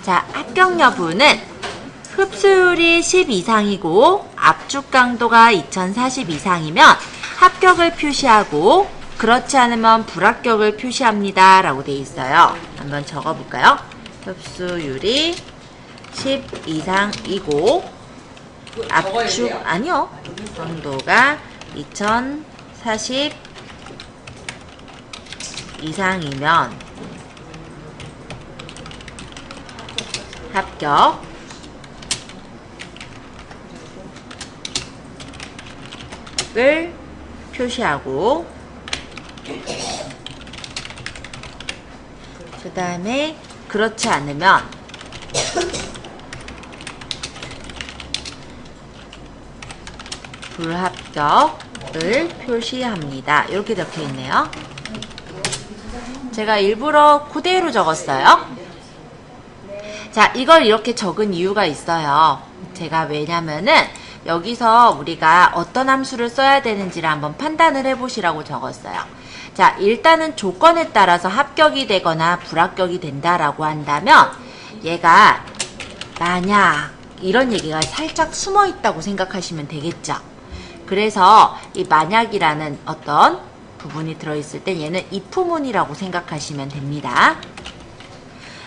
자, 합격 여부는 흡수율이 10 이상이고 압축 강도가 2040 이상이면 합격을 표시하고 그렇지 않으면 불합격을 표시합니다 라고 되어 있어요. 한번 적어볼까요? 흡수율이 10 이상이고 압축 아니요 강도가 2040 이상이면 합격을 표시하고 그 다음에 그렇지 않으면 불합격을 표시합니다. 이렇게 적혀 있네요. 제가 일부러 그대로 적었어요. 자, 이걸 이렇게 적은 이유가 있어요. 제가 왜냐면은 여기서 우리가 어떤 함수를 써야 되는지를 한번 판단을 해보시라고 적었어요. 자, 일단은 조건에 따라서 합격이 되거나 불합격이 된다라고 한다면 얘가 만약 이런 얘기가 살짝 숨어 있다고 생각하시면 되겠죠. 그래서 이 만약이라는 어떤 부분이 들어있을 때 얘는 if문이라고 생각하시면 됩니다.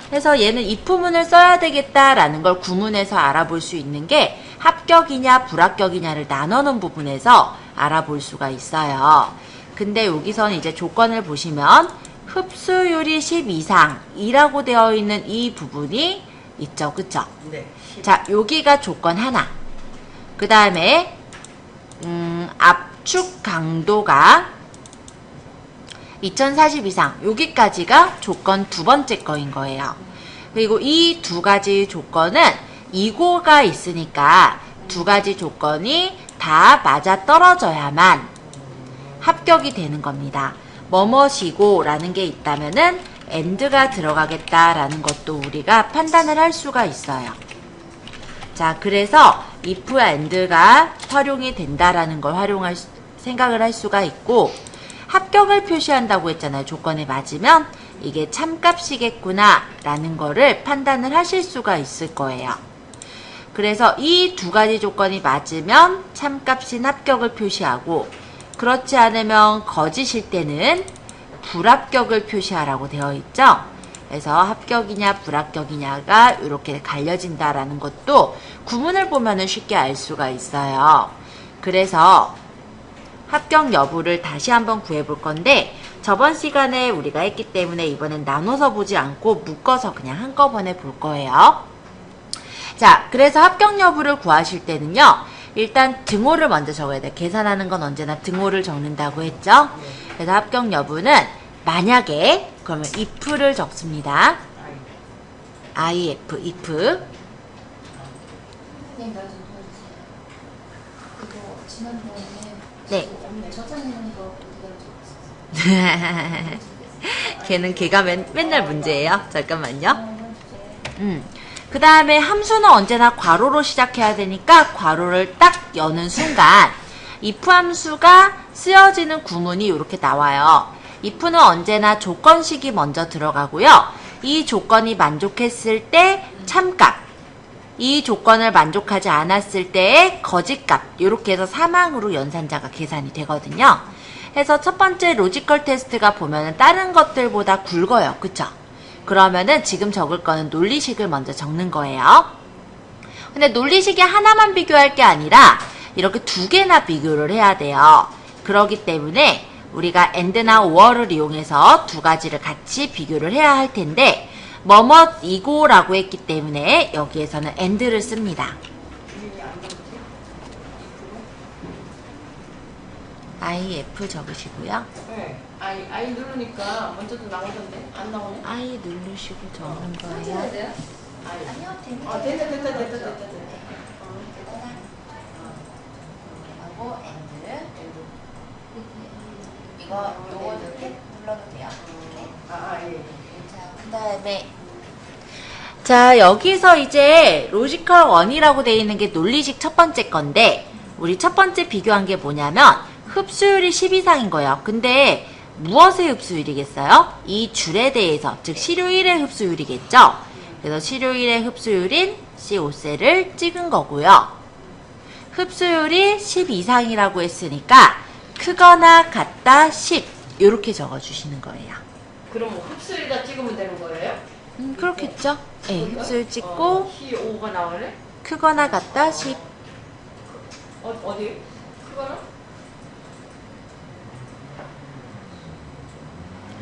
그래서 얘는 if문을 써야 되겠다라는 걸 구문에서 알아볼 수 있는 게 합격이냐 불합격이냐를 나눠놓은 부분에서 알아볼 수가 있어요. 근데 여기서는 이제 조건을 보시면 흡수율이 10 이상이라고 되어 있는 이 부분이 있죠. 그쵸? 네. 자, 여기가 조건 하나. 그 다음에 압축 강도가 2040 이상 여기까지가 조건 두 번째 거인 거예요. 그리고 이 두 가지 조건은 이고가 있으니까 두 가지 조건이 다 맞아 떨어져야만 합격이 되는 겁니다. 뭐뭐시고 라는 게 있다면은 and가 들어가겠다라는 것도 우리가 판단을 할 수가 있어요. 자, 그래서 if와 and가 활용이 된다라는 걸 생각을 할 수가 있고 합격을 표시한다고 했잖아요. 조건에 맞으면 이게 참값이겠구나 라는 거를 판단을 하실 수가 있을 거예요. 그래서 이 두 가지 조건이 맞으면 참값인 합격을 표시하고 그렇지 않으면 거짓일 때는 불합격을 표시하라고 되어 있죠. 그래서 합격이냐 불합격이냐가 이렇게 갈려진다라는 것도 구문을 보면은 쉽게 알 수가 있어요. 그래서 합격 여부를 다시 한번 구해볼 건데 저번 시간에 우리가 했기 때문에 이번엔 나눠서 보지 않고 묶어서 그냥 한꺼번에 볼 거예요. 자, 그래서 합격 여부를 구하실 때는요. 일단 등호를 먼저 적어야 돼요. 계산하는 건 언제나 등호를 적는다고 했죠. 그래서 합격 여부는 만약에 그러면 if를 적습니다. if, if. 네. 걔는 걔가 맨날 문제예요. 잠깐만요. 그 다음에 함수는 언제나 괄호로 시작해야 되니까 괄호를 딱 여는 순간 if 함수가 쓰여지는 구문이 이렇게 나와요. if는 언제나 조건식이 먼저 들어가고요. 이 조건이 만족했을 때 참값, 이 조건을 만족하지 않았을 때의 거짓값, 이렇게 해서 사망으로 연산자가 계산이 되거든요. 해서 첫 번째 로지컬 테스트가 보면은 다른 것들보다 굵어요. 그쵸? 그러면은 지금 적을 거는 논리식을 먼저 적는 거예요. 근데 논리식이 하나만 비교할 게 아니라 이렇게 두 개나 비교를 해야 돼요. 그렇기 때문에 우리가 and나 or를 이용해서 두 가지를 같이 비교를 해야 할 텐데 뭐뭐이고 라고 했기 때문에 여기에서는 and를 씁니다. if 적으시고요. 네. I 누르니까 먼저도 나오던데 안 나오네. I 누르시고 적는 거예요. 아니요, 됐다. 하고 and 이거 요거 이렇게 눌러도 돼요. 예. 자, 그 다음에 자, 여기서 이제 로지컬 1이라고 되어 있는 게 논리식 첫 번째 건데 우리 첫 번째 비교한 게 뭐냐면 흡수율이 10 이상인 거예요. 근데 무엇의 흡수율이겠어요? 이 줄에 대해서, 즉 시료일의 흡수율이겠죠? 그래서 시료일의 흡수율인 C5셀을 찍은 거고요. 흡수율이 10 이상이라고 했으니까 크거나 같다 10 이렇게 적어주시는 거예요. 그럼 뭐 흡수율다 찍으면 되는 거예요? 그렇겠죠? 네, 흡수율 찍고 C5가 나오네? 크거나 같다 10. 어디? 그거는?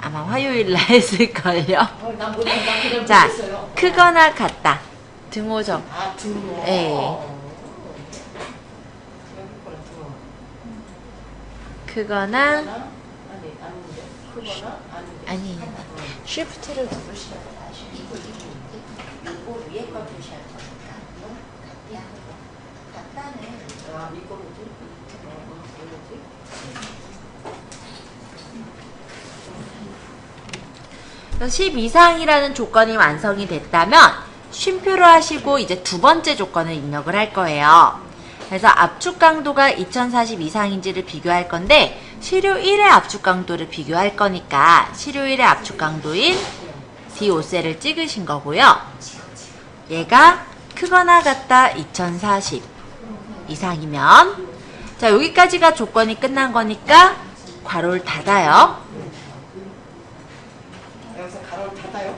아마 화요일 날 했을걸요. 난 그냥 자, 모르겠어요. 크거나 같다. 등호적. 아, 등호. 네. 여기 거는 등호. 크거나 아닌데. 크거나 아닌데. 아니 쉬프트를 누르시면 이거 위에 걸 표시할 거니까 같다는 아, 이거 뭐지? 뭐지? 그래서 10 이상이라는 조건이 완성이 됐다면 쉼표로 하시고 이제 두 번째 조건을 입력을 할 거예요. 그래서 압축 강도가 2040 이상인지를 비교할 건데 시료 1의 압축 강도를 비교할 거니까 시료 1의 압축 강도인 D5셀을 찍으신 거고요. 얘가 크거나 같다 2040 이상이면 자 여기까지가 조건이 끝난 거니까 괄호를 닫아요. 여기서 가로를 닫아요?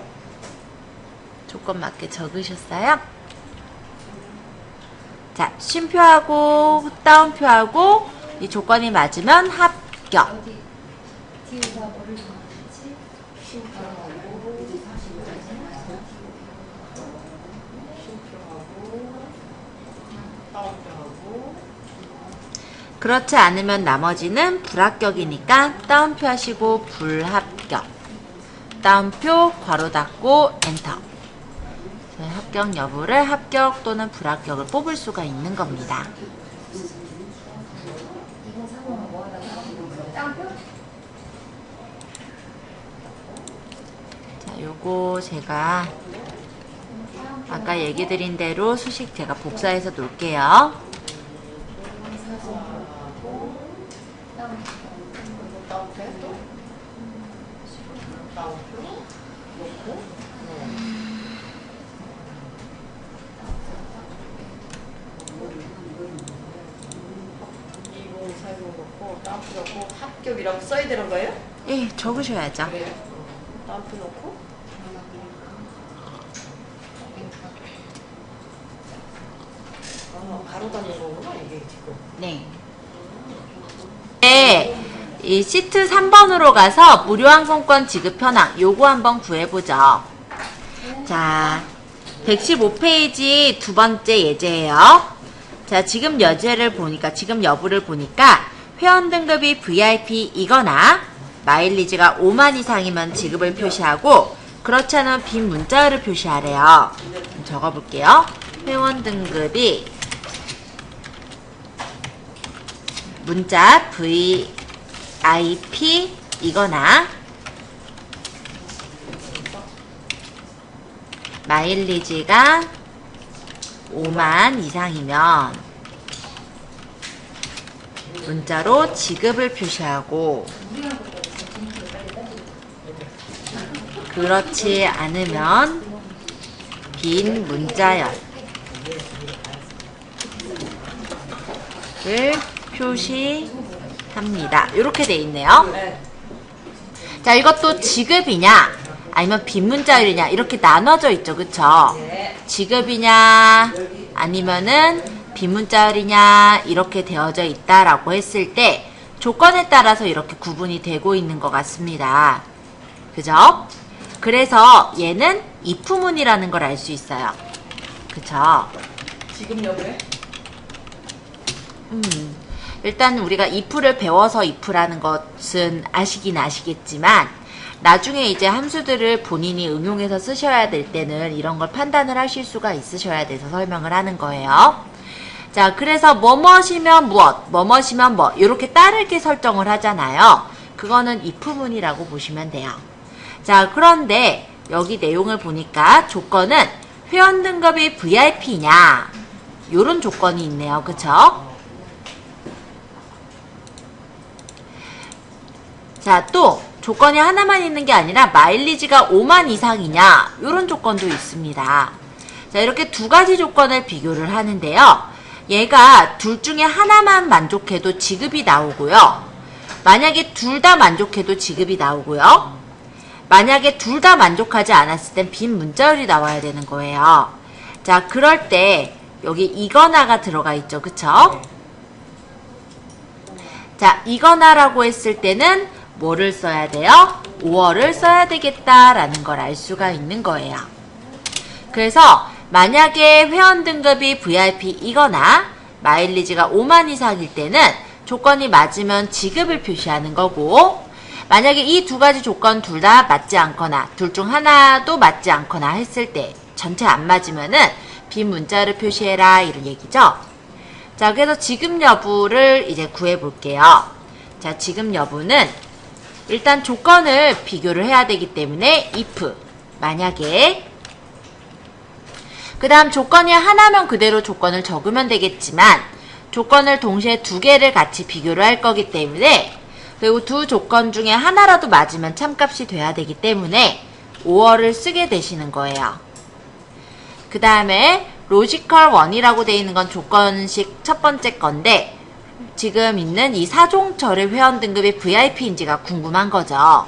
조건 맞게 적으셨어요? 자, 쉼표하고 다운표하고 이 조건이 맞으면 합격. 그렇지 않으면 나머지는 불합격이니까 다운표 하시고 불합격. 다운표 괄호 닫고 엔터. 합격 여부를 합격 또는 불합격을 뽑을 수가 있는 겁니다. 자, 요거 제가 아까 얘기 드린 대로 수식 제가 복사해서 놓을게요. 넣고 합격이라고 써야 되는 거예요? 예, 적으셔야죠. 그래요. 다운표 넣고 가로 다니는 거구나 이게 지금. 네. 네. 이 시트 3번으로 가서 무료 항공권 지급 현황 요거 한번 구해보죠. 자, 115페이지 두 번째 예제예요. 자, 지금 여부를 보니까 회원 등급이 VIP이거나 마일리지가 5만 이상이면 지급을 표시하고 그렇지 않으면 빈 문자를 표시하래요. 적어볼게요. 회원 등급이 문자 VIP이거나 마일리지가 5만 이상이면 문자로 지급을 표시하고 그렇지 않으면 빈 문자열을 표시합니다. 이렇게 돼 있네요. 자, 이것도 지급이냐 아니면 빈 문자열이냐 이렇게 나눠져 있죠. 그쵸? 지급이냐 아니면은 빈 문자열이냐 이렇게 되어져 있다라고 했을 때 조건에 따라서 이렇게 구분이 되고 있는 것 같습니다. 그죠? 그래서 얘는 if문이라는 걸 알 수 있어요. 그쵸? 지금 여부에? 일단 우리가 if를 배워서 if라는 것은 아시긴 아시겠지만 나중에 이제 함수들을 본인이 응용해서 쓰셔야 될 때는 이런 걸 판단을 하실 수가 있으셔야 돼서 설명을 하는 거예요. 자, 그래서 뭐뭐시면 무엇, 뭐뭐시면 뭐 이렇게 따르게 설정을 하잖아요. 그거는 if문이라고 보시면 돼요. 자, 그런데 여기 내용을 보니까 조건은 회원 등급이 VIP냐 요런 조건이 있네요. 그쵸? 자, 또 조건이 하나만 있는 게 아니라 마일리지가 5만 이상이냐 이런 조건도 있습니다. 자, 이렇게 두 가지 조건을 비교를 하는데요. 얘가 둘 중에 하나만 만족해도 지급이 나오고요. 만약에 둘 다 만족해도 지급이 나오고요. 만약에 둘 다 만족하지 않았을 땐 빈 문자열이 나와야 되는 거예요. 자, 그럴 때 여기 이거나가 들어가 있죠. 그쵸? 자, 이거나라고 했을 때는 뭐를 써야 돼요? 5월을 써야 되겠다라는 걸 알 수가 있는 거예요. 그래서 만약에 회원 등급이 VIP이거나 마일리지가 5만 이상일 때는 조건이 맞으면 지급을 표시하는 거고, 만약에 이 두 가지 조건 둘 다 맞지 않거나 둘 중 하나도 맞지 않거나 했을 때 전체 안 맞으면은 빈 문자를 표시해라 이런 얘기죠. 자, 그래서 지급 여부를 이제 구해 볼게요. 자, 지급 여부는 일단 조건을 비교를 해야 되기 때문에 if 만약에, 그 다음 조건이 하나면 그대로 조건을 적으면 되겠지만 조건을 동시에 두 개를 같이 비교를 할 거기 때문에, 그리고 두 조건 중에 하나라도 맞으면 참값이 돼야 되기 때문에 5월을 쓰게 되시는 거예요. 그 다음에 로지컬 1이라고 되어 있는 건 조건식 첫 번째 건데, 지금 있는 이 사종철의 회원 등급이 VIP인지가 궁금한 거죠.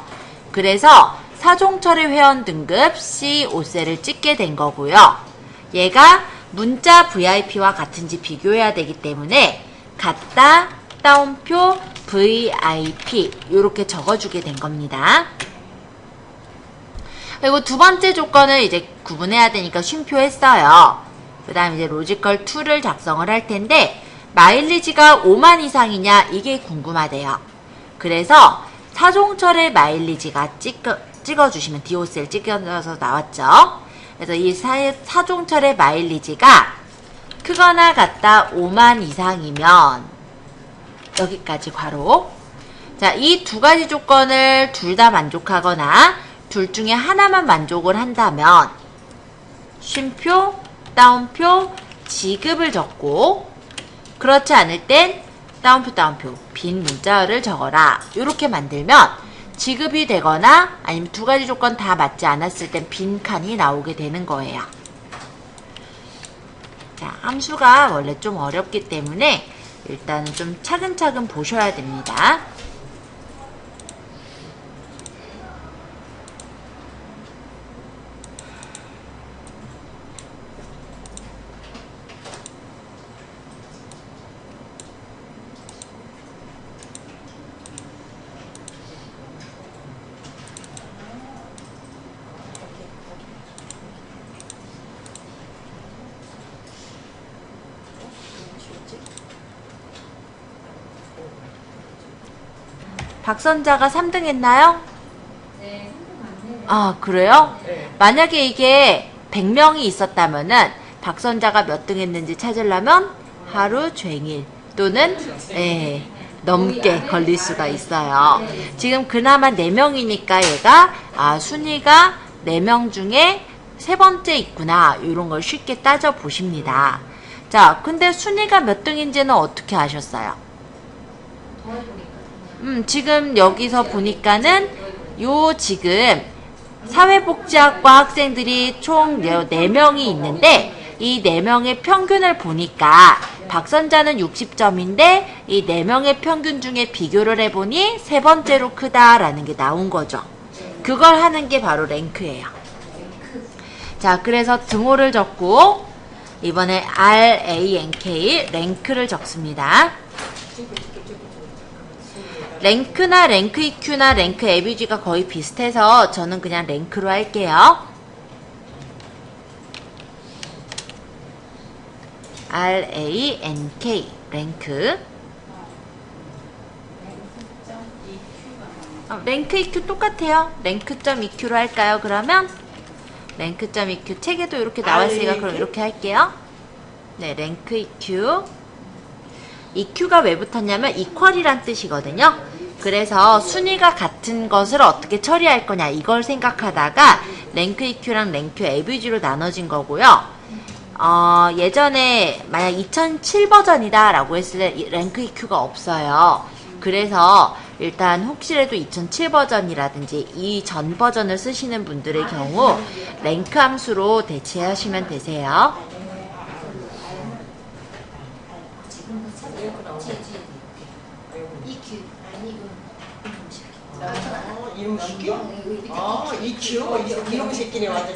그래서 사종철의 회원 등급 C5셀을 찍게 된 거고요. 얘가 문자 VIP와 같은지 비교해야 되기 때문에 같다, 따옴표, VIP 이렇게 적어주게 된 겁니다. 그리고 두 번째 조건을 이제 구분해야 되니까 쉼표 했어요. 그 다음 이제 로지컬 2를 작성을 할 텐데, 마일리지가 5만 이상이냐 이게 궁금하대요. 그래서 사종철의 마일리지가 찍어주시면 디오셀 찍어서 나왔죠. 그래서 이 사종철의 마일리지가 크거나 같다 5만 이상이면 여기까지 괄호. 자, 이 두 가지 조건을 둘 다 만족하거나 둘 중에 하나만 만족을 한다면 쉼표, 따옴표, 지급을 적고, 그렇지 않을 땐 따옴표, 빈 문자열을 적어라. 이렇게 만들면 지급이 되거나 아니면 두 가지 조건 다 맞지 않았을 땐 빈 칸이 나오게 되는 거예요. 자, 함수가 원래 좀 어렵기 때문에 일단은 좀 차근차근 보셔야 됩니다. 박선자가 3등 했나요? 네, 3등 아, 그래요? 네. 만약에 이게 100명이 있었다면은 박선자가 몇 등 했는지 찾으려면 하루 종일 또는 넘게 걸릴 수가 있어요. 지금 그나마 4명이니까 얘가 순위가 4명 중에 세 번째 있구나 이런 걸 쉽게 따져 보십니다. 자, 근데 순위가 몇 등인지는 어떻게 아셨어요? 지금 여기서 보니까는 지금 사회복지학과 학생들이 총 4명이 있는데 이 4명의 평균을 보니까 박선자는 60점인데 이 4명의 평균 중에 비교를 해보니 세 번째로 크다라는 게 나온 거죠. 그걸 하는 게 바로 랭크예요. 자, 그래서 등호를 적고 이번에 RANK 랭크를 적습니다. 랭크나 랭크 EQ나 랭크 ABG가 거의 비슷해서 저는 그냥 랭크로 할게요. RANK 랭크. 랭크 EQ 똑같아요. 랭크.EQ로 할까요? 그러면 랭크.EQ 책에도 이렇게 나왔으니까 그럼 이렇게 할게요. 네, 랭크 EQ. EQ가 왜 붙었냐면 equal이란 뜻이거든요. 그래서 순위가 같은 것을 어떻게 처리할 거냐 이걸 생각하다가 랭크 EQ랑 랭크 ABG로 나눠진 거고요. 예전에 만약 2007 버전이다 라고 했을 때 랭크 EQ가 없어요. 그래서 일단 혹시라도 2007 버전이라든지 이 전 버전을 쓰시는 분들의 경우 랭크 함수로 대체하시면 되세요. 이놈 새끼? 이놈 새끼네 완전.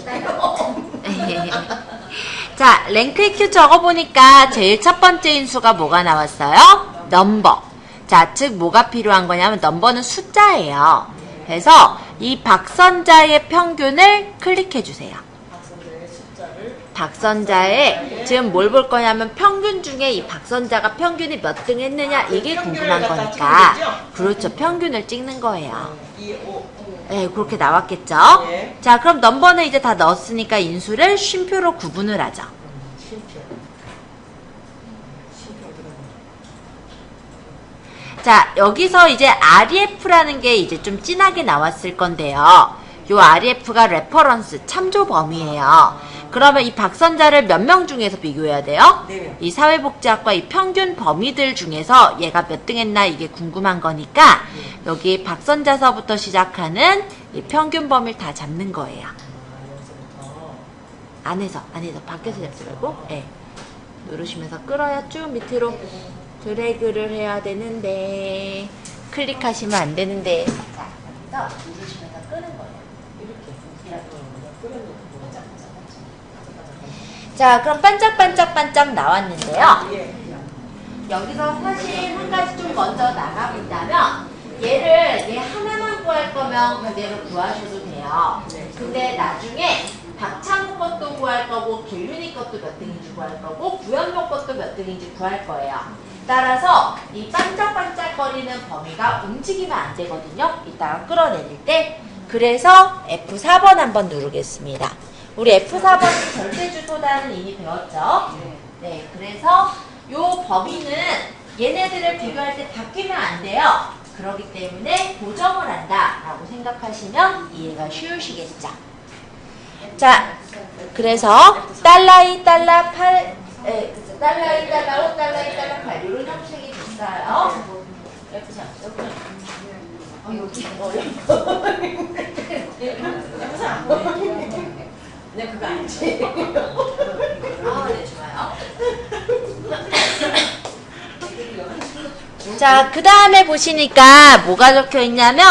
자, 랭크 EQ 적어보니까 제일 첫 번째 인수가 뭐가 나왔어요? 넘버. 자, 즉 뭐가 필요한 거냐면 넘버는 숫자예요. 그래서 이 박선자의 평균을 클릭해주세요. 박선자의 지금 뭘 볼 거냐면 평균 중에 이 박선자가 평균이 몇 등 했느냐 이게 궁금한 거니까 그렇죠. 평균을 찍는 거예요. 네, 그렇게 나왔겠죠? 예. 자, 그럼 넘버는 이제 다 넣었으니까 인수를 쉼표로 구분을 하죠. 자, 여기서 이제 REF라는 게 이제 좀 진하게 나왔을 건데요. 요 REF가 레퍼런스, 참조 범위예요. 그러면 이 박선자를 몇 명 중에서 비교해야 돼요? 4명. 이 사회복지학과 이 평균 범위들 중에서 얘가 몇 등 했나 이게 궁금한 거니까 여기 박선자서부터 시작하는 이 평균 범위를 다 잡는 거예요. 안에서 밖에서 잡지 말고 누르시면서 끌어야 쭉 밑으로 드래그를 해야 되는데 클릭하시면 안 되는데 자, 여기서 누르시면서 끄는 거예요. 자, 그럼 반짝반짝반짝 나왔는데요. 여기서 사실 한 가지 좀 먼저 나가본다면 얘 하나만 구할 거면 그대로 구하셔도 돼요. 근데 나중에 박찬호 것도 구할 거고 길윤이 것도 몇 등인지 구할 거고 구현모 것도 몇 등인지 구할 거예요. 따라서 이 반짝반짝거리는 범위가 움직이면 안 되거든요. 이따가 끌어내릴 때. 그래서 F4번 한번 누르겠습니다. 우리 F4번은 절대주소단은 이미 배웠죠? 네, 그래서 요 범위는 얘네들을 비교할 때 바뀌면 안 돼요. 그렇기 때문에 고정을 한다라고 생각하시면 이해가 쉬우시겠죠? 자, 그래서 달러2, 달러8, 달러2, 달러5, 달러2, 달러8 이런 형식이 됐어요. 네, 그거 알지. 네, 좋아요. 자, 그 다음에 보시니까 뭐가 적혀 있냐면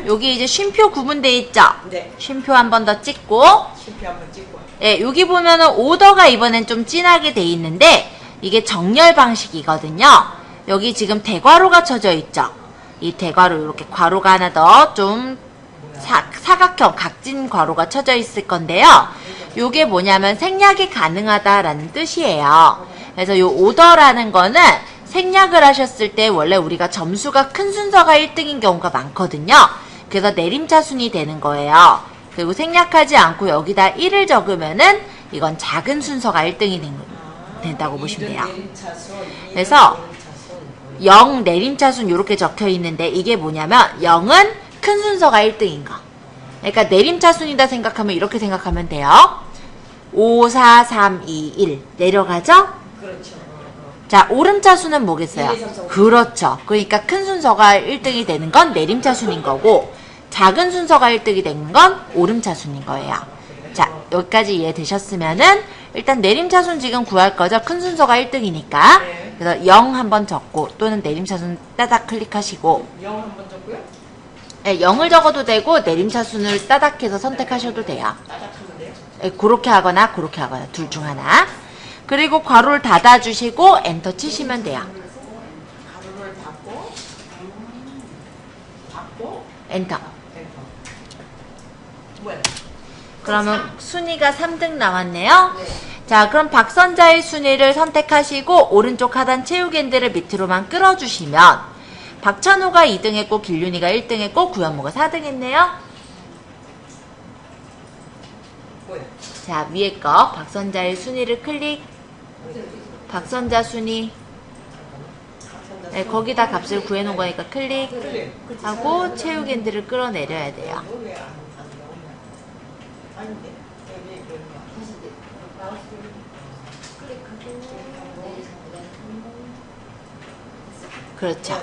여기 이제 쉼표 구분되어 있죠? 네. 쉼표 한 번 더 찍고 쉼표 한번 찍고. 예, 여기 보면은 오더가 이번엔 좀 진하게 돼 있는데 이게 정렬 방식이거든요. 여기 지금 대괄호가 쳐져 있죠? 이 대괄호 이렇게 괄호가 하나 더 좀 사각형 각진 괄호가 쳐져 있을 건데요. 요게 뭐냐면 생략이 가능하다라는 뜻이에요. 그래서 요 오더라는 거는 생략을 하셨을 때 원래 우리가 점수가 큰 순서가 1등인 경우가 많거든요. 그래서 내림차순이 되는 거예요. 그리고 생략하지 않고 여기다 1을 적으면은 이건 작은 순서가 1등이 된다고 보시면 돼요. 그래서 0 내림차순 이렇게 적혀 있는데 이게 뭐냐면 0은 큰 순서가 1등인 거. 그러니까 내림차순이다 생각하면 이렇게 생각하면 돼요. 5, 4, 3, 2, 1 내려가죠? 그렇죠. 자, 오름차순은 뭐겠어요? 1, 2, 3, 4, 5. 그렇죠. 그러니까 큰 순서가 1등이 되는 건 내림차순인 거고 작은 순서가 1등이 되는 건 오름차순인 거예요. 자, 여기까지 이해되셨으면은 일단 내림차순 지금 구할 거죠? 큰 순서가 1등이니까. 네. 그래서 0 한번 적고 또는 내림차순 따닥 클릭하시고 0 한번 적고요. 네, 0을 적어도 되고 내림차순을 따닥해서 선택하셔도 돼요. 따닥하면 돼요. 네, 그렇게 하거나 둘 중 하나. 그리고 괄호를 닫아주시고 엔터 치시면 돼요. 가루를 닫고 엔터. 뭐야? 그러면 순위가 3등 나왔네요. 자, 그럼 박선자의 순위를 선택하시고 오른쪽 하단 채우기엔드를 밑으로만 끌어주시면 박찬호가 2등 했고 길윤이가 1등 했고 구현모가 4등 했네요. 뭐야? 자, 위에 거 박선자의 순위를 클릭. 박선자 순위. 네, 거기다 값을 구해놓은 거니까 클릭하고 채우기엔드를 끌어내려야 돼요. 아닌데 그렇죠.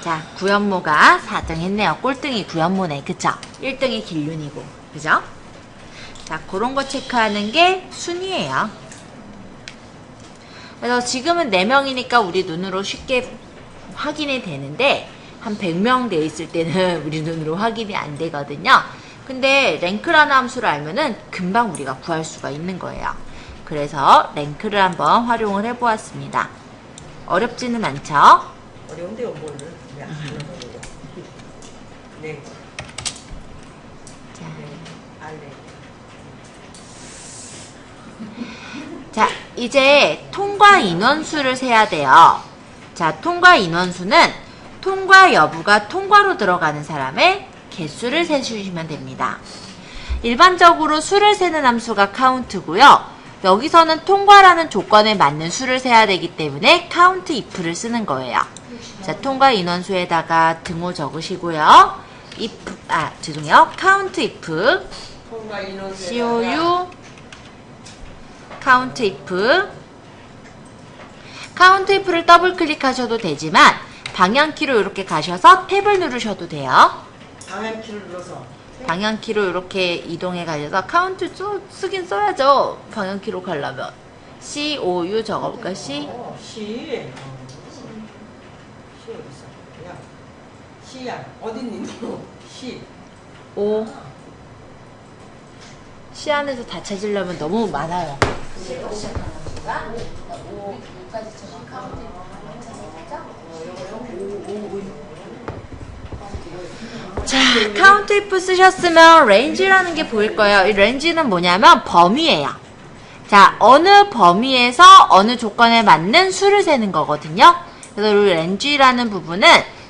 자, 구현모가 4등 했네요. 꼴등이 구현모네. 그쵸? 1등이 길륜이고. 그죠? 자, 그런 거 체크하는 게 순위예요. 그래서 지금은 4명이니까 우리 눈으로 쉽게 확인이 되는데 한 100명 돼 있을 때는 우리 눈으로 확인이 안 되거든요. 근데 랭크라는 함수를 알면은 금방 우리가 구할 수가 있는 거예요. 그래서 랭크를 한번 활용을 해보았습니다. 어렵지는 않죠? 어려운데요, 뭐를. 네. 자, 알네. 자, 이제 통과 인원수를 세야 돼요. 자, 통과 인원수는 통과 여부가 통과로 들어가는 사람의 개수를 세주시면 됩니다. 일반적으로 수를 세는 함수가 카운트고요. 여기서는 통과라는 조건에 맞는 수를 세야 되기 때문에 count if를 쓰는 거예요. 자, 통과 인원수에다가 등호 적으시고요. 죄송해요. count if 통과 인원수. COU count if count if를 더블 클릭하셔도 되지만 방향키로 이렇게 가셔서 탭을 누르셔도 돼요. 방향키를 눌러서. 방향키로 이렇게 이동해 가셔서 카운트 쓰긴 써야죠. 방향키로 가려면 COU 적어볼까? C 시. 시 어디 있어? 야. 시야. 어딨니 너? 시. O C 안에서 다 찾으려면 너무 많아요. 자, count if 쓰셨으면 range라는 게 보일 거예요. 이 range는 뭐냐면 범위예요. 자, 어느 범위에서 어느 조건에 맞는 수를 세는 거거든요. 그래서 이 range라는 부분은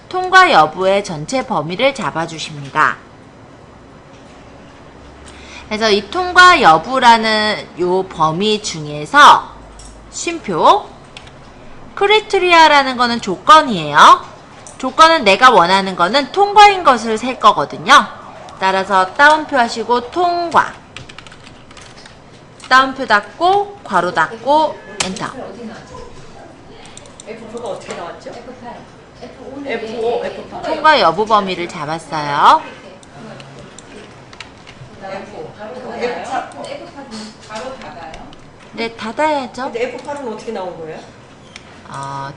통과 여부의 전체 범위를 잡아주십니다. 그래서 이 통과 여부라는 요 범위 중에서 쉼표 크리테리아라는 거는 조건이에요. 조건은 내가 원하는 거는 통과인 것을 셀 거거든요. 따라서 따옴표 하시고 통과 따옴표 닫고 괄호 닫고 엔터. F4가 어떻게 나왔죠? F5, F8. 통과 여부 범위를 잡았어요. 네, 닫아야죠. 근데 F8은 어떻게 나온 거예요?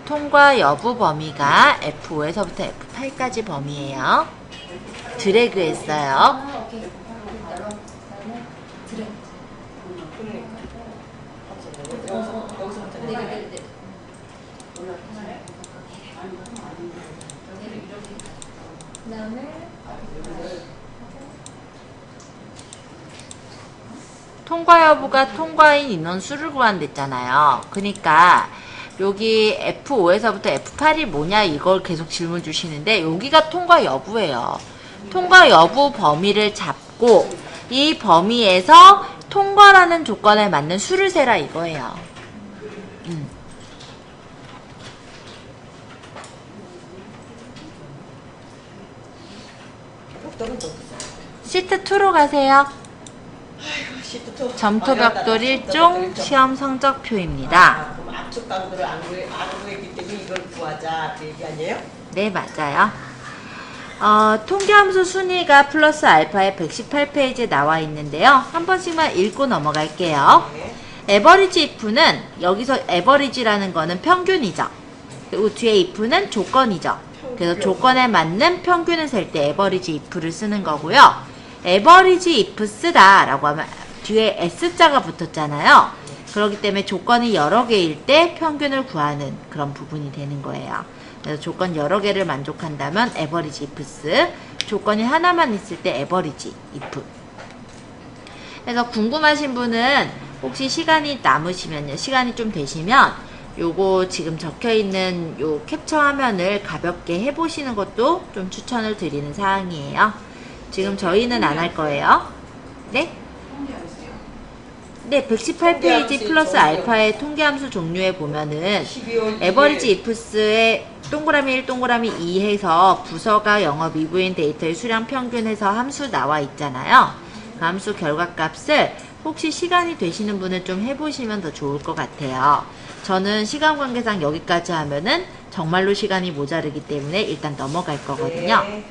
통과 여부 범위가 F5에서부터 F8까지 범위예요. 드래그 했어요. 여기서부터 통과 여부가 통과인 인원수를 구한댔잖아요. 그러니까 여기 F5에서부터 F8이 뭐냐 이걸 계속 질문 주시는데 여기가 통과 여부예요. 통과 여부 범위를 잡고 이 범위에서 통과라는 조건에 맞는 수를 세라 이거예요. 시트 2로 가세요. 점토 벽돌 1종 시험 성적표입니다. 그럼 압축 강도를 안 구했기 때문에 이걸 구하자 그 얘기 아니에요? 네, 맞아요. 통계함수 순위가 플러스 알파의 118페이지에 나와 있는데요. 한 번씩만 읽고 넘어갈게요. 에버리지 if는 여기서 에버리지라는 거는 평균이죠. 그리고 뒤에 if는 조건이죠. 그래서 조건에 맞는 평균을 셀 때 에버리지 if를 쓰는 거고요. 에버리지 if 쓰다 라고 하면 뒤에 S자가 붙었잖아요. 그렇기 때문에 조건이 여러 개일 때 평균을 구하는 그런 부분이 되는 거예요. 그래서 조건 여러 개를 만족한다면 에버리지 ifs, 조건이 하나만 있을 때 에버리지 if. 그래서 궁금하신 분은 혹시 시간이 남으시면요, 시간이 좀 되시면 요거 지금 적혀있는 요 캡처 화면을 가볍게 해보시는 것도 좀 추천을 드리는 사항이에요. 지금 저희는 안 할 거예요. 네? 네, 118페이지 플러스 알파의 통계함수 종류에 보면은 에버리지 ifs의 동그라미 1, 동그라미 2 해서 부서가 영어 미부인 데이터의 수량 평균해서 함수 나와 있잖아요. 그 함수 결과값을 혹시 시간이 되시는 분은 좀 해보시면 더 좋을 것 같아요. 저는 시간 관계상 여기까지 하면은 정말로 시간이 모자르기 때문에 일단 넘어갈 거거든요. 네.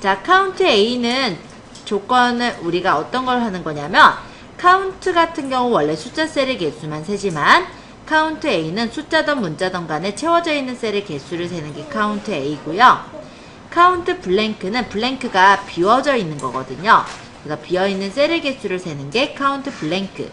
자, 카운트 A는 조건을 우리가 어떤 걸 하는 거냐면 카운트 같은 경우 원래 숫자 셀의 개수만 세지만 카운트 A는 숫자든 문자든 간에 채워져 있는 셀의 개수를 세는 게 카운트 A고요. 카운트 블랭크는 블랭크가 비워져 있는 거거든요. 그래서 비어있는 셀의 개수를 세는 게 카운트 블랭크.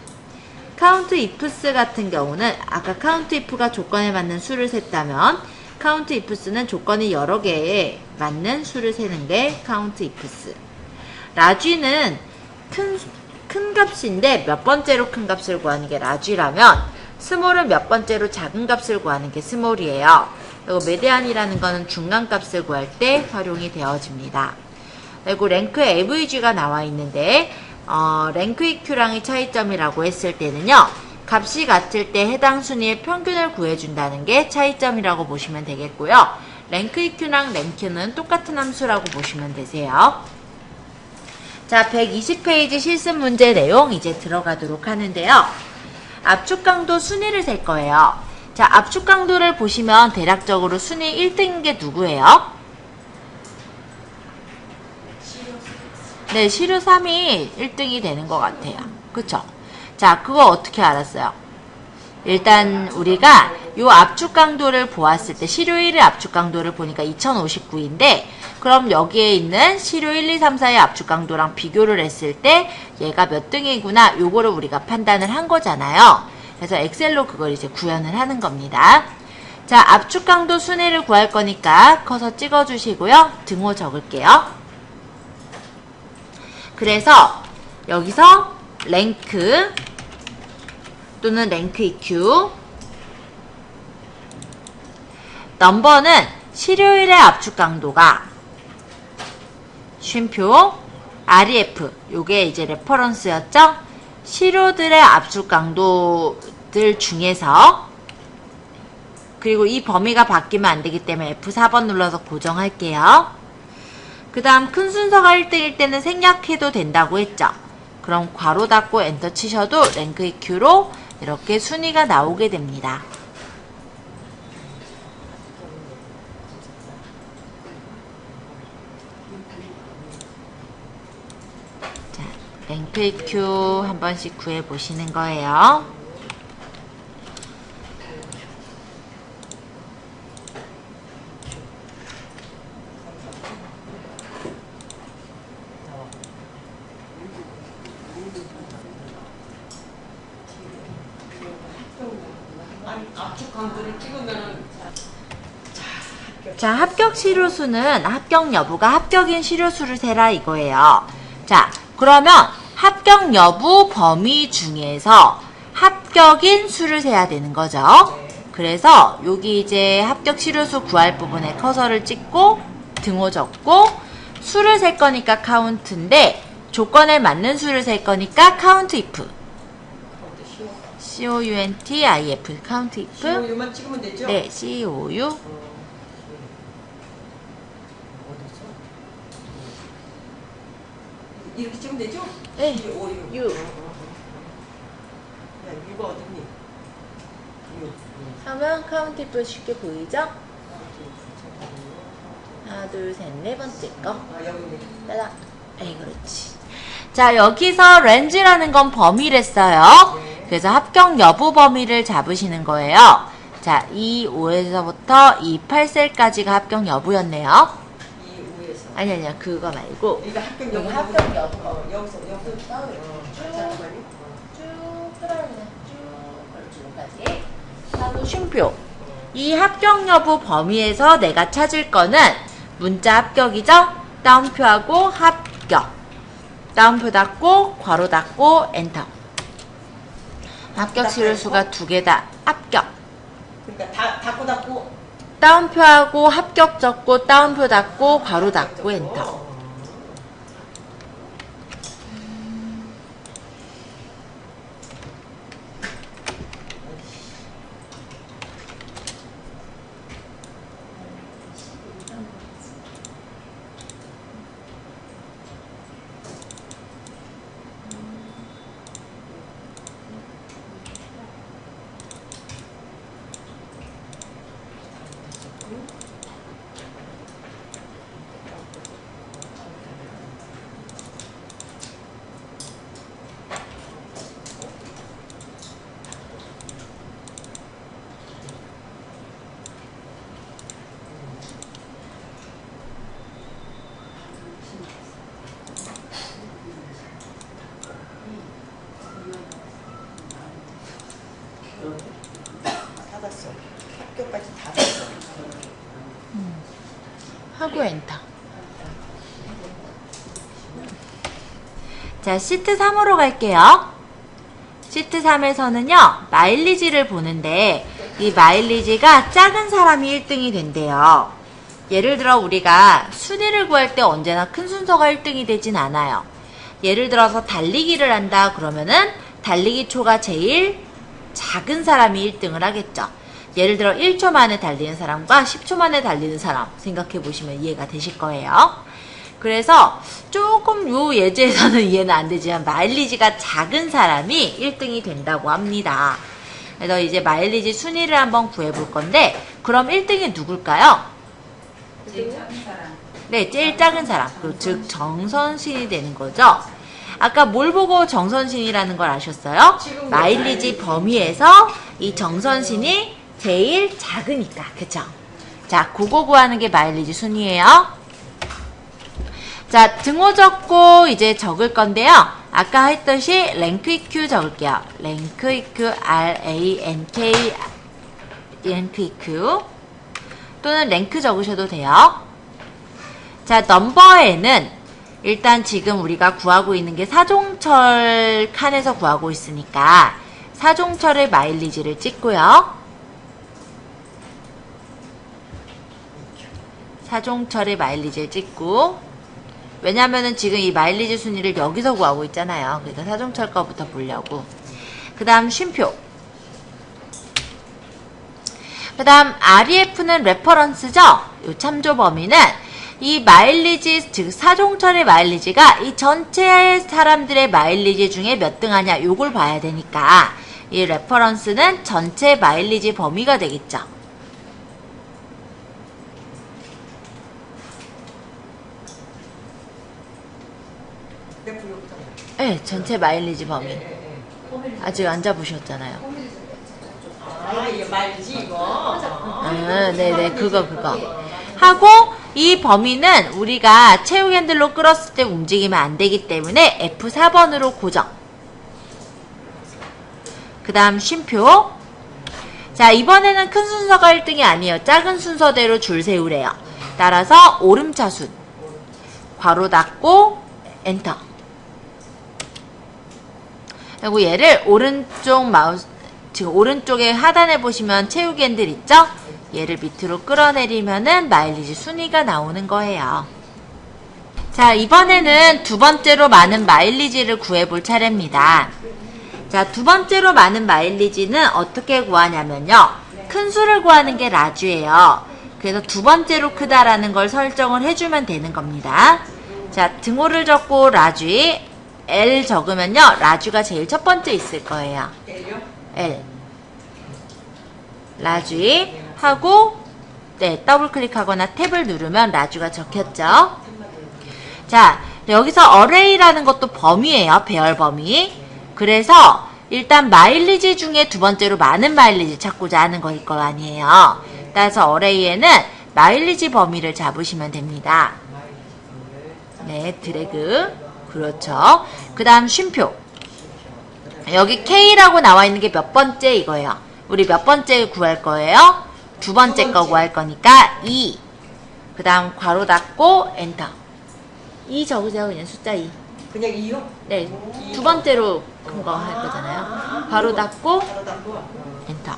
카운트 ifs 같은 경우는 아까 카운트 if가 조건에 맞는 수를 셌다면 카운트 ifs는 조건이 여러 개에 맞는 수를 세는 게 카운트 ifs. 라쥐는 큰 값인데 몇 번째로 큰 값을 구하는 게 라쥐라면 스몰은 몇 번째로 작은 값을 구하는 게 스몰이에요. 그리고 메디안이라는 거는 중간 값을 구할 때 활용이 되어집니다. 그리고 랭크 AVG가 나와 있는데 랭크 EQ랑의 차이점이라고 했을 때는요. 값이 같을 때 해당 순위의 평균을 구해준다는 게 차이점이라고 보시면 되겠고요. 랭크 EQ랑 랭크는 똑같은 함수라고 보시면 되세요. 자, 120페이지 실습 문제 내용 이제 들어가도록 하는데요. 압축 강도 순위를 셀 거예요. 자, 압축 강도를 보시면 대략적으로 순위 1등인 게 누구예요? 네, 시류 3이 1등이 되는 것 같아요. 그쵸? 자, 그거 어떻게 알았어요? 일단 우리가 요 압축 강도를 보았을 때 시류 1의 압축 강도를 보니까 2059인데 그럼 여기에 있는 시류 1, 2, 3, 4의 압축 강도랑 비교를 했을 때 얘가 몇 등이구나 요거를 우리가 판단을 한 거잖아요. 그래서 엑셀로 그걸 이제 구현을 하는 겁니다. 자, 압축 강도 순위를 구할 거니까 커서 찍어주시고요. 등호 적을게요. 그래서 여기서 랭크 또는 랭크 EQ 넘버는 시료일의 압축 강도가 쉼표 REF 요게 이제 레퍼런스였죠. 시료들의 압축 강도들 중에서 그리고 이 범위가 바뀌면 안 되기 때문에 F4번 눌러서 고정할게요. 그 다음 큰 순서가 1등일 때는 생략해도 된다고 했죠. 그럼 괄호 닫고 엔터 치셔도 랭크 EQ로 이렇게 순위가 나오게 됩니다. 자, 랭크 EQ 한 번씩 구해 보시는 거예요. 압축 강도를 찍으면은 자, 합격 시료수는 합격 여부가 합격인 시료수를 세라 이거예요. 자, 그러면 합격 여부 범위 중에서 합격인 수를 세야 되는 거죠. 그래서 여기 이제 합격 시료수 구할 부분에 커서를 찍고 등호 적고 수를 셀 거니까 카운트인데 조건에 맞는 수를 셀 거니까 카운트 if. COUNT-IF 카운트 if. COU만 찍으면 되죠? 네, COU. 이렇게 찍으면 되죠? 네. COU. U. 야, U가 어딨니? U. 하면 카운트 if 쉽게 보이죠? 하나, 둘, 셋, 네 번째 거. 아, 여기 있네. 따라. 에이, 그렇지. 자, 여기서 렌즈라는 건 범위랬어요. 그래서 합격 여부 범위를 잡으시는 거예요. 자, 이 5에서부터 이 8셀까지가 합격 여부였네요. 이 U에서. 아니야, 그거 말고. 이거 합격 여기 여부. 합격 여부. 여기서 잠깐만요. 쭉 끌어내는 쭉 여기까지. 다음 쉼표. 이 합격 여부 범위에서 내가 찾을 거는 문자 합격이죠? 다운표하고 합격. 다운표 닫고 괄호 닫고 엔터. 합격 시료수가 두 개다. 합격. 그러니까 닫고 다운표하고 합격 적고 다운표 닫고 괄호 닫고 엔터. 하고 엔터. 자, 시트 3으로 갈게요. 시트 3에서는요, 마일리지를 보는데, 이 마일리지가 작은 사람이 1등이 된대요. 예를 들어 우리가 순위를 구할 때 언제나 큰 순서가 1등이 되진 않아요. 예를 들어서 달리기를 한다 그러면은 달리기 초가 제일 작은 사람이 1등을 하겠죠. 예를 들어 1초 만에 달리는 사람과 10초 만에 달리는 사람 생각해 보시면 이해가 되실 거예요. 그래서 조금 요 예제에서는 이해는 안 되지만 마일리지가 작은 사람이 1등이 된다고 합니다. 그래서 이제 마일리지 순위를 한번 구해 볼 건데, 그럼 1등이 누굴까요? 네, 제일 작은 사람. 즉 정선신이 되는 거죠. 아까 뭘 보고 정선신이라는 걸 아셨어요? 마일리지 범위에서 이 정선신이 제일 작으니까. 그쵸? 자, 그거 구하는 게 마일리지 순위예요. 자, 등호 적고 이제 적을 건데요. 아까 했듯이 랭크 EQ 적을게요. 랭크 EQ, R-A-N-K, 랭크 EQ. 또는 랭크 적으셔도 돼요. 자, 넘버에는 일단 지금 우리가 구하고 있는 게 사종철 칸에서 구하고 있으니까 사종철의 마일리지를 찍고요. 사종철의 마일리지를 찍고, 왜냐면은 지금 이 마일리지 순위를 여기서 구하고 있잖아요. 그러니까 사종철 거부터 보려고. 그 다음 쉼표. 그 다음 REF는 레퍼런스죠? 요 참조 범위는 이 마일리지, 즉 사종철의 마일리지가 이 전체 사람들의 마일리지 중에 몇 등 하냐 요걸 봐야 되니까 이 레퍼런스는 전체 마일리지 범위가 되겠죠. 네, 전체 마일리지 범위. 아직 안 잡으셨잖아요. 아, 이게 말지 이거. 네네, 그거. 하고, 이 범위는 우리가 체육 핸들로 끌었을 때 움직이면 안 되기 때문에 F4번으로 고정. 그 다음 쉼표. 자, 이번에는 큰 순서가 1등이 아니에요. 작은 순서대로 줄 세우래요. 따라서 오름차순. 괄호 닫고 엔터. 그리고 얘를 오른쪽 마우스, 지금 오른쪽에 하단에 보시면 체육 핸들 있죠? 얘를 밑으로 끌어내리면은 마일리지 순위가 나오는 거예요. 자, 이번에는 두 번째로 많은 마일리지를 구해볼 차례입니다. 자, 두 번째로 많은 마일리지는 어떻게 구하냐면요. 큰 수를 구하는 게 라주예요. 그래서 두 번째로 크다라는 걸 설정을 해주면 되는 겁니다. 자, 등호를 적고 라주, L 적으면요. 라주가 제일 첫 번째 있을 거예요. L. 라주 하고, 네, 더블 클릭하거나 탭을 누르면 라주가 적혔죠. 자, 여기서 어레이라는 것도 범위예요. 배열 범위. 그래서 일단 마일리지 중에 두 번째로 많은 마일리지 찾고자 하는 거일 거 아니에요. 따라서 어레이에는 마일리지 범위를 잡으시면 됩니다. 네, 드래그. 그렇죠. 그 다음 쉼표. 여기 K라고 나와 있는 게 몇 번째 이거예요. 우리 몇 번째 구할 거예요? 두 번째 거 구할 거니까 2. 그 다음 괄호 닫고 엔터. 2 적으세요. 그냥 숫자 2. 그냥 2요? 네, 두 번째로 큰 거 할 거잖아요. 괄호 닫고 엔터.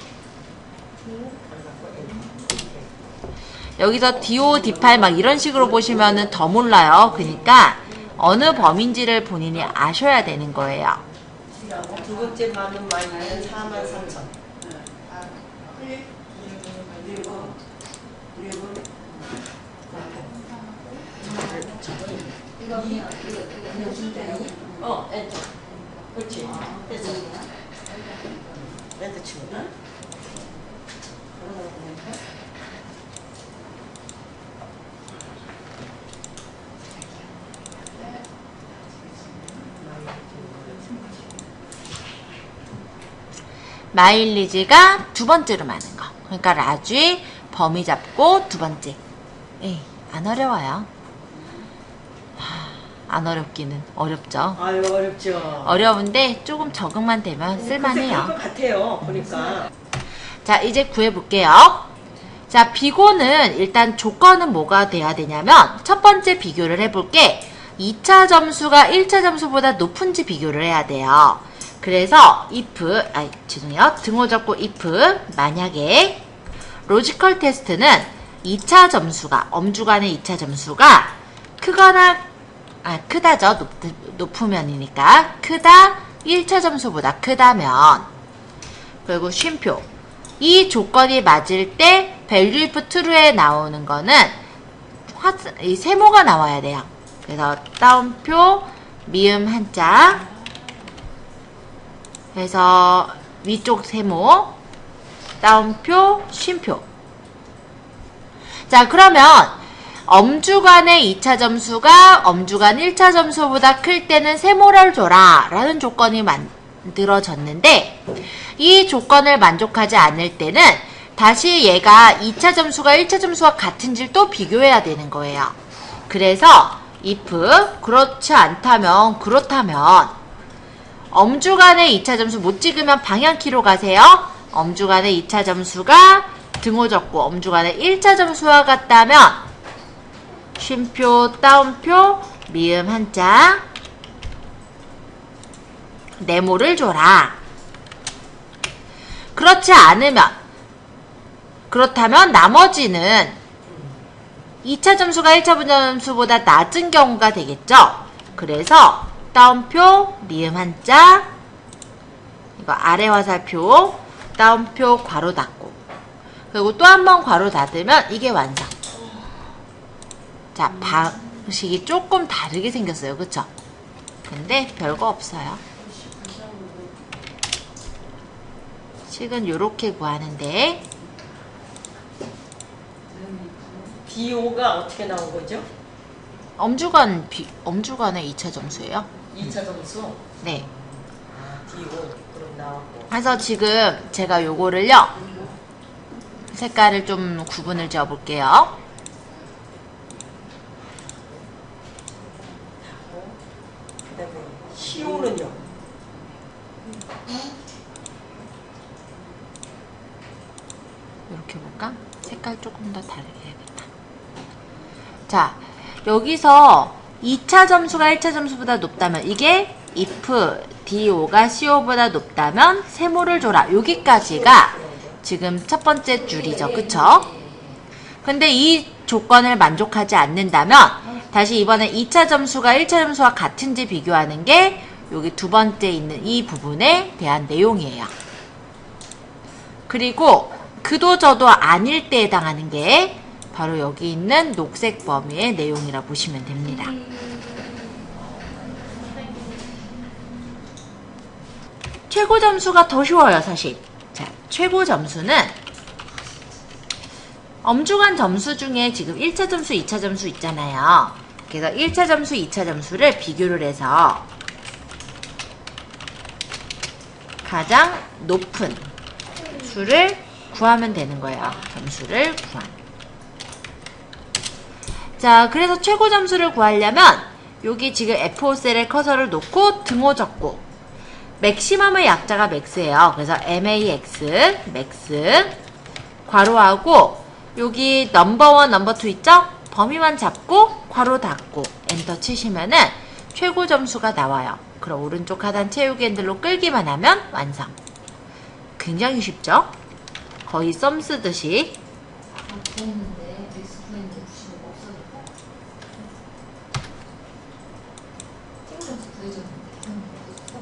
여기서 D5, D8 막 이런 식으로 보시면은 더 몰라요. 그러니까 어느 범위인지를 본인이 아셔야 되는 거예요. 두 번째 많은 마일리지는 43,000. 엔터. 그렇지. 됐어. 엔터 치고. 마일리지가 두 번째로 많은 거. 그러니까 라주 범위 잡고 두 번째. 에이, 안 어려워요. 안 어렵기는 어렵죠. 아유, 어렵죠. 어려운데 조금 적응만 되면 쓸만해요. 그럴 것 같아요. 보니까. 자, 이제 구해볼게요. 자, 비고는 일단 조건은 뭐가 돼야 되냐면 첫 번째 비교를 해볼게. 2차 점수가 1차 점수보다 높은지 비교를 해야 돼요. 그래서 죄송해요. 등호 접고 if 만약에 로지컬 테스트는 2차 점수가 엄주간의 2차 점수가 크다죠. 높으면이니까 크다 1차 점수보다 크다면 그리고 쉼표 이 조건이 맞을 때 value if true에 나오는 거는 이 세모가 나와야 돼요. 그래서 따옴표 미음 한자 그래서 위쪽 세모 따옴표 쉼표. 자, 그러면 엄주간의 2차 점수가 엄주간 1차 점수보다 클 때는 세모를 줘라 라는 조건이 만들어졌는데 이 조건을 만족하지 않을 때는 다시 얘가 2차 점수가 1차 점수와 같은지를 또 비교해야 되는 거예요. 그래서 if 그렇지 않다면 그렇다면 엄주간의 2차 점수 못 찍으면 방향키로 가세요. 엄주간의 2차 점수가 등호 접고 엄주간의 1차 점수와 같다면 쉼표 따옴표 미음 한자 네모를 줘라. 그렇지 않으면 그렇다면 나머지는 2차 점수가 1차 점수보다 낮은 경우가 되겠죠. 그래서 따옴표 미음 한자 이거 아래 화살표 따옴표 괄호 닫고 그리고 또 한 번 괄호 닫으면 이게 완성. 자, 방식이 조금 다르게 생겼어요. 그쵸? 근데 별거 없어요. 식은 요렇게 구하는데 DO가 어떻게 나온 거죠? 엄주간의 2차 점수예요. 2차 점수? 네. DO 그럼 나왔고. 그래서 지금 제가 요거를요 색깔을 좀 구분을 지어 볼게요. 그다음에 CO는요? 이렇게 볼까? 색깔 조금 더 다르게 해야겠다. 자, 여기서 2차 점수가 1차 점수보다 높다면 이게 if DO가 CO보다 높다면 세모를 줘라. 여기까지가 지금 첫 번째 줄이죠. 그쵸? 근데 이 조건을 만족하지 않는다면 다시 이번에 2차 점수가 1차 점수와 같은지 비교하는 게 여기 두 번째 있는 이 부분에 대한 내용이에요. 그리고 그도 저도 아닐 때에 해당하는 게 바로 여기 있는 녹색 범위의 내용이라 보시면 됩니다. 최고 점수가 더 쉬워요, 사실. 자, 최고 점수는 엄주간 점수 중에 지금 1차 점수, 2차 점수 있잖아요. 그래서 1차 점수, 2차 점수를 비교를 해서 가장 높은 수를 구하면 되는 거예요. 점수를 구하는. 자, 그래서 최고 점수를 구하려면 여기 지금 F5 셀에 커서를 놓고 등호 적고 맥시멈의 약자가 맥스예요. 그래서 MAX, 맥스 괄호하고 여기 넘버1, 넘버2 있죠? 범위만 잡고 괄호 닫고 엔터 치시면은 최고 점수가 나와요. 그럼 오른쪽 하단 채우기 핸들로 끌기만 하면 완성. 굉장히 쉽죠? 거의 썸 쓰듯이. 구했는데 맥스플레인 붙이는 거 없어졌다. 찍으면서 구해줬는데 없어졌어.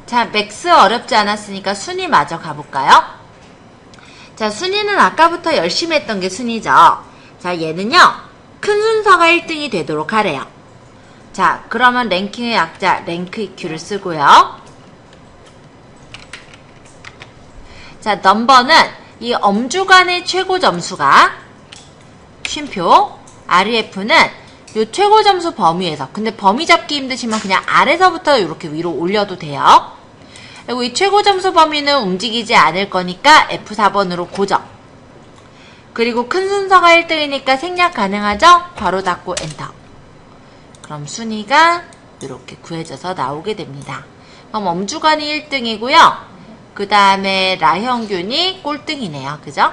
자, 맥스 어렵지 않았으니까 순위 마저 가볼까요? 자, 순위는 아까부터 열심히 했던 게 순위죠. 자, 얘는요. 큰 순서가 1등이 되도록 하래요. 자, 그러면 랭킹의 약자 랭크 EQ를 쓰고요. 자, 넘버는 이 엄주간의 최고 점수가 쉼표, REF는 요 최고 점수 범위에서, 근데 범위 잡기 힘드시면 그냥 아래서부터 이렇게 위로 올려도 돼요. 그리고 이 최고 점수 범위는 움직이지 않을 거니까 F4번으로 고정. 그리고 큰 순서가 1등이니까 생략 가능하죠? 괄호 닫고 엔터. 그럼 순위가 이렇게 구해져서 나오게 됩니다. 그럼 엄주간이 1등이고요. 그 다음에 라형균이 꼴등이네요. 그죠?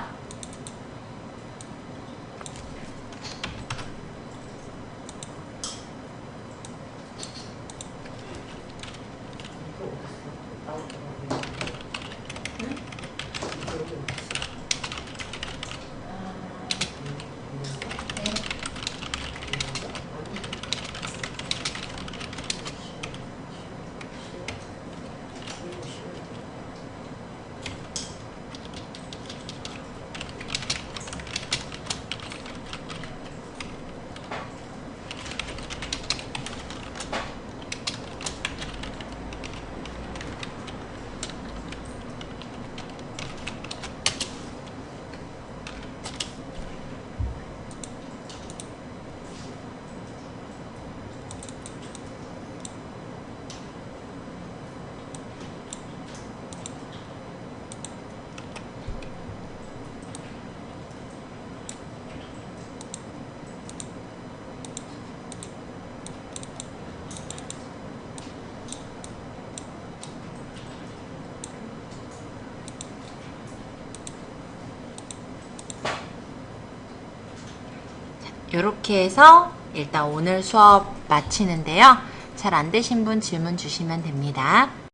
이렇게 해서 일단 오늘 수업 마치는데요. 잘 안 되신 분 질문 주시면 됩니다.